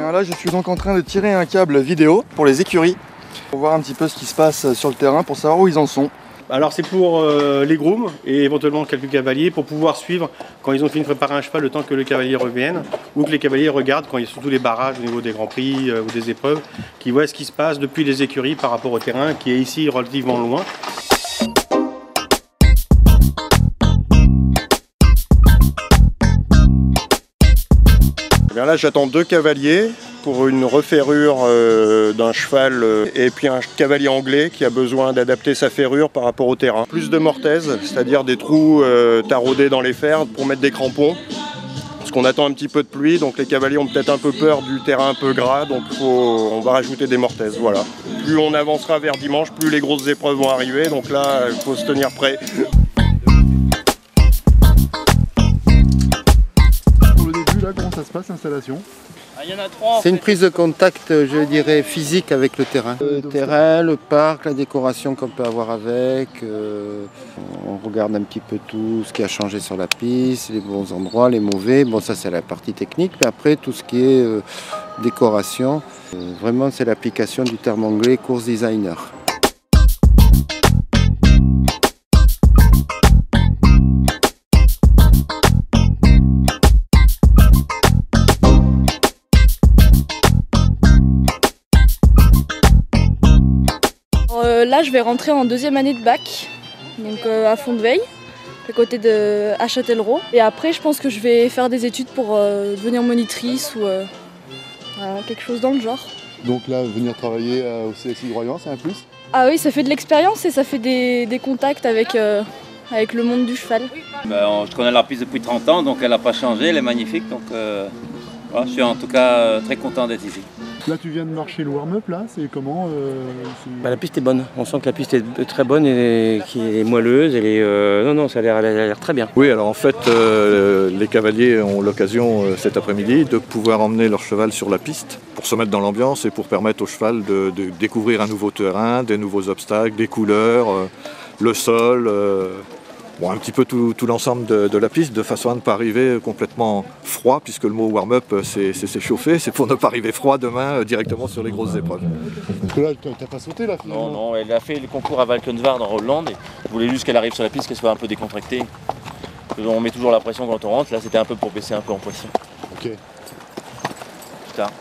Bien là, je suis donc en train de tirer un câble vidéo pour les écuries, pour voir un petit peu ce qui se passe sur le terrain, pour savoir où ils en sont. Alors c'est pour les grooms et éventuellement quelques cavaliers pour pouvoir suivre quand ils ont fini de préparer un cheval le temps que le cavalier revienne ou que les cavaliers regardent quand il y a surtout les barrages au niveau des grands prix ou des épreuves, qui voient ce qui se passe depuis les écuries par rapport au terrain qui est ici relativement loin. Bien là j'attends 2 cavaliers pour une referrure d'un cheval et puis un cavalier anglais qui a besoin d'adapter sa ferrure par rapport au terrain. Plus de mortaises, c'est-à-dire des trous taraudés dans les fers pour mettre des crampons. Parce qu'on attend un petit peu de pluie, donc les cavaliers ont peut-être un peu peur du terrain un peu gras, donc on va rajouter des mortaises, voilà. Plus on avancera vers dimanche, plus les grosses épreuves vont arriver, donc là il faut se tenir prêt. Comment ça se passe l'installation? C'est une prise de contact, je dirais, physique avec le terrain. Le terrain, le parc, la décoration qu'on peut avoir avec. On regarde un petit peu tout ce qui a changé sur la piste, les bons endroits, les mauvais. Bon, ça c'est la partie technique, mais après tout ce qui est décoration, vraiment c'est l'application du terme anglais course designer. Là, je vais rentrer en 2e année de bac, donc à Fondeveille, à côté de à Châtellerault. Et après, je pense que je vais faire des études pour devenir monitrice ou quelque chose dans le genre. Donc là, venir travailler au CSI de Royan, c'est un plus? Ah oui, ça fait de l'expérience et ça fait des contacts avec le monde du cheval. Je connais la piste depuis 30 ans, donc elle n'a pas changé, elle est magnifique. Donc voilà, je suis en tout cas très content d'être ici. Là, tu viens de marcher le warm-up, là, c'est comment La piste est bonne, on sent que la piste est très bonne et qui est moelleuse. Non, ça a l'air très bien. Oui, alors en fait, les cavaliers ont l'occasion cet après-midi de pouvoir emmener leur cheval sur la piste pour se mettre dans l'ambiance et pour permettre au cheval de découvrir un nouveau terrain, des nouveaux obstacles, des couleurs, le sol. Bon, un petit peu tout l'ensemble de la piste, de façon à ne pas arriver complètement froid, puisque le mot warm-up c'est s'échauffer, c'est pour ne pas arriver froid demain directement sur les grosses épreuves. Parce que là, t'as pas sauté là finalement? Non, elle a fait le concours à Valkenswaard en Hollande et je voulais juste qu'elle arrive sur la piste, qu'elle soit un peu décontractée. On met toujours la pression quand on rentre, là c'était un peu pour baisser un peu en pression. Ok. Plus tard.